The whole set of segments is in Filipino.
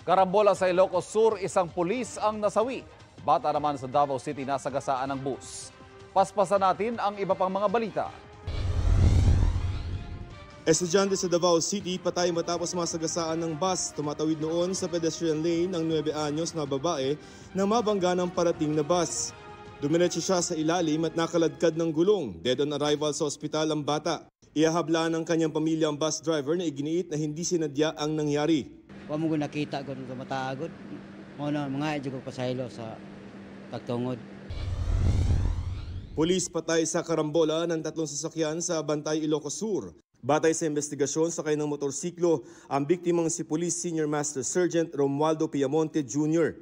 Karambola sa Ilocos Sur, isang pulis ang nasawi. Bata naman sa Davao City nasagasaan ng bus. Paspasan natin ang iba pang mga balita. Estudyante sa Davao City patay matapos masagasaan ng bus. Tumatawid noon sa pedestrian lane ng 9 anyos na babae nang mabangga ng parating na bus. Dumiretso siya sa ilalim at nakaladkad ng gulong. Dead on arrival sa ospital ang bata. Ihahabla ng kanyang pamilya ang bus driver na iginiit na hindi sinadya ang nangyari. Wa mo nakita gud sa mata agud. Mao na mga jud ko pasaylo sa pagtungod. Pulis patay sa karambola ng 3 sasakyan sa Bantay, Ilocos Sur. Batay sa investigasyon sakay ng motorsiklo, ang biktimang si Police Senior Master Sergeant Romualdo Piamonte Jr.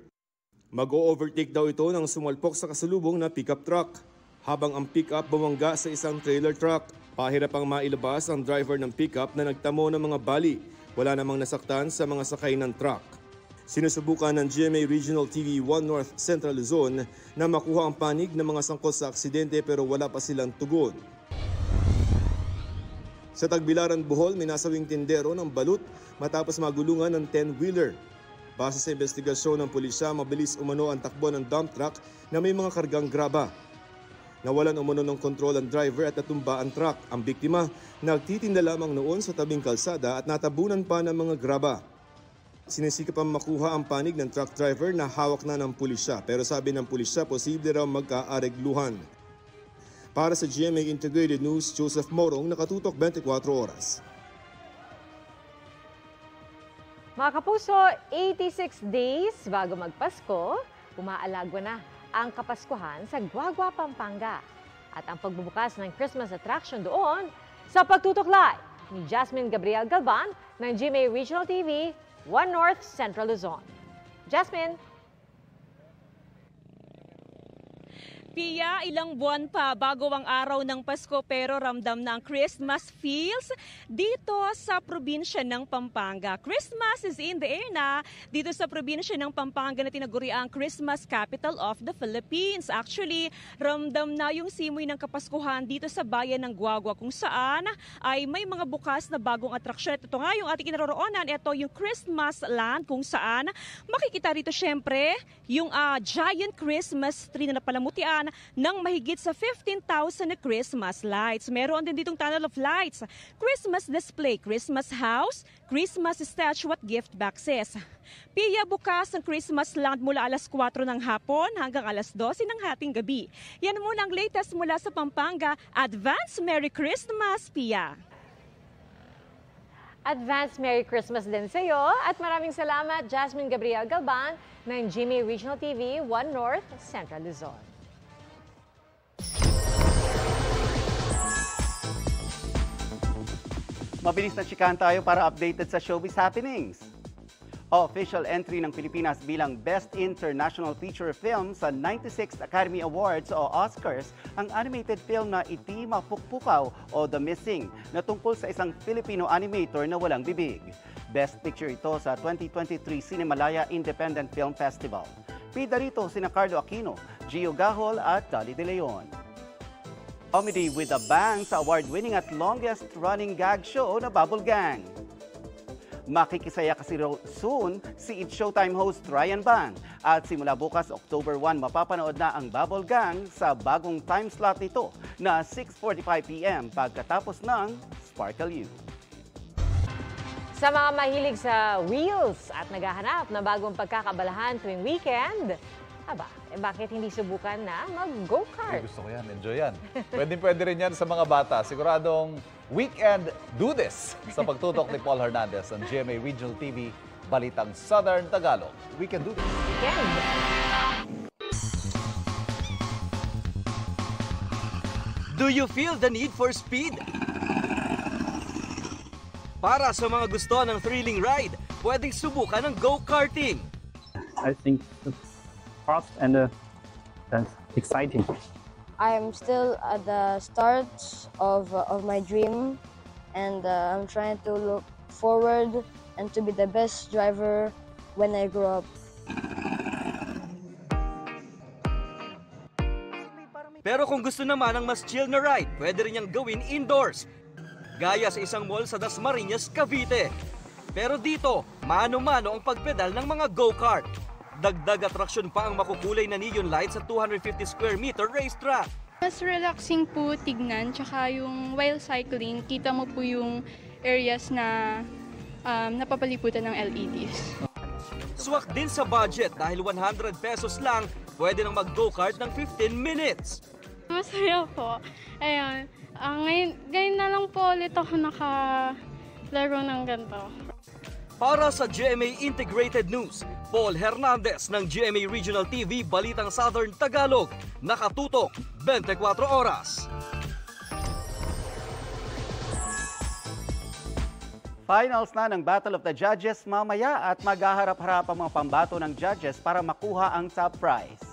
Mag-o-overtake daw ito nang sumalpok sa kasalubong na pickup truck. Habang ang pickup bumangga sa isang trailer truck, pahirapang mailabas ang driver ng pickup na nagtamo ng mga bali. Wala namang nasaktan sa mga sakay ng truck. Sinusubukan ng GMA Regional TV 1 North Central Luzon na makuha ang panig ng mga sangkot sa aksidente pero wala pa silang tugon. Sa Tagbilaran, Bohol, may nasawing tindero ng balut matapos magulungan ng 10-wheeler. Base sa investigasyon ng pulisya, mabilis umano ang takbo ng dump truck na may mga kargang graba. Nawalan umano ng kontrol ang driver at natumba ang truck. Ang biktima, nagtitinda lamang noon sa tabing kalsada at natabunan pa ng mga graba. Sinisikap ang makuha ang panig ng truck driver na hawak na ng pulisya. Pero sabi ng pulisya, posible raw magkaaregluhan. Para sa GMA Integrated News, Joseph Morong, nakatutok 24 oras. Mga kapuso, 86 days bago magpasko, umaalagwa na ang Kapaskuhan sa Guagua, Pampanga. At ang pagbubukas ng Christmas attraction doon sa pagtutuklay ni Jasmine Gabriel Galban ng GMA Regional TV 1 North Central Luzon. Jasmine. Pia, ilang buwan pa bago ang araw ng Pasko pero ramdam na ang Christmas feels dito sa probinsya ng Pampanga. Christmas is in the air na dito sa probinsya ng Pampanga na tinaguri ang Christmas capital of the Philippines. Actually, ramdam na yung simoy ng Kapaskuhan dito sa bayan ng Guagua kung saan ay may mga bukas na bagong atraksyon. Ito nga yung ating kinaroroonan. Ito yung Christmas land kung saan makikita rito syempre yung giant Christmas tree na napalamutian ng mahigit sa 15,000 na Christmas lights. Meron din ditong tunnel of lights, Christmas display, Christmas house, Christmas statue at gift boxes. Pia, bukas ang Christmas land mula alas 4 ng hapon hanggang alas 12 ng hating gabi. Yan muna ang latest mula sa Pampanga. Advance Merry Christmas, Pia! Advance Merry Christmas din sa iyo at maraming salamat Jasmine Gabriel Galban ng GMA Regional TV 1 North Central Luzon. Mabilis na chikahan tayo para updated sa showbiz happenings. Official entry ng Pilipinas bilang Best International Feature Film sa 96th Academy Awards o Oscars ang animated film na Iti Mapukpukaw o The Missing na tungkol sa isang Filipino animator na walang bibig. Best Picture ito sa 2023 Cinemalaya Independent Film Festival. Pida rito sina Carlo Aquino, Gio Gahol at Dali De Leon. Comedy with a Bang sa award-winning at longest-running gag show na Bubble Gang. Makikisaya kasi soon si It's Showtime host Ryan Bang. At simula bukas October 1, mapapanood na ang Bubble Gang sa bagong time slot nito na 6:45 p.m. pagkatapos ng Sparkle You. Sa mga mahilig sa wheels at naghahanap na bagong pagkakabalahan tuwing weekend, bakit hindi subukan na mag-go-kart? Gusto ko yan, enjoy yan. Pwede rin yan sa mga bata. Siguradong weekend do this sa pagtutok ni Paul Hernandez ng GMA Regional TV, Balitang Southern Tagalog. We can do this. Weekend. Do you feel the need for speed? Para sa mga gusto ng thrilling ride, pwedeng subukan ng go-karting. I think it's fast and that's exciting. I'm still at the start of my dream, and I'm trying to look forward and to be the best driver when I grow up. Pero kung gusto naman ng mas chill na ride, pwede rin niyang gawin indoors. Gaya sa isang mall sa Dasmariñas, Cavite. Pero dito, mano-mano ang pagpedal ng mga go-kart. Dagdag atraksyon pa ang makukulay na neon lights sa 250 square meter racetrack. Mas relaxing po tignan, tsaka yung while cycling, kita mo po yung areas na napapaliputan ng LEDs. Swak din sa budget dahil 100 pesos lang, pwede nang mag-go-kart ng 15 minutes. Masaya po. Ayun. Ngayon na lang po ulit ako nakalaro ng ganito. Para sa GMA Integrated News, Paul Hernandez ng GMA Regional TV Balitang Southern Tagalog, nakatutok 24 oras. Finals na ng Battle of the Judges mamaya at maghaharap-harap ang mga pambato ng judges para makuha ang top prize.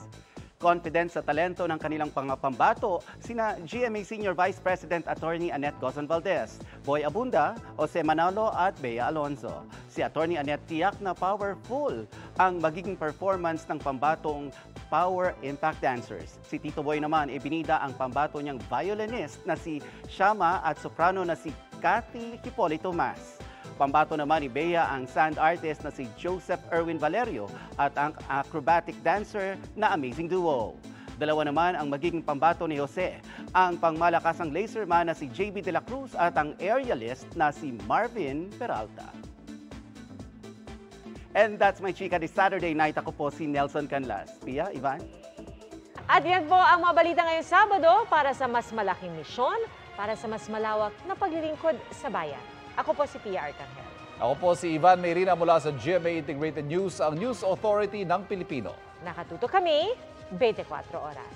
Confident sa talento ng kanilang pambato, sina GMA Senior Vice President Attorney Annette Gozon Valdez, Boy Abunda, Jose Manalo at Bea Alonzo. Si Attorney Annette tiyak na powerful ang magiging performance ng pambatong Power Impact Dancers. Si Tito Boy naman ibinida ang pambato niyang violinist na si Shama at soprano na si Cathy Hipolito Mas. Pambato naman ni Bea ang sand artist na si Joseph Erwin Valerio at ang acrobatic dancer na Amazing Duo. Dalawa naman ang magiging pambato ni Jose, ang pangmalakasang laserman na si JB De La Cruz at ang aerialist na si Marvin Peralta. And that's my chika this Saturday night. Ako po si Nelson Canlas. Pia, Ivan? At yan po ang mga balita ngayong Sabado para sa mas malaking misyon, para sa mas malawak na paglilingkod sa bayan. Ako po si Pia Arcangel. Ako po si Ivan Mayrina mula sa GMA Integrated News, ang News Authority ng Pilipino. Nakatuto kami 24 oras.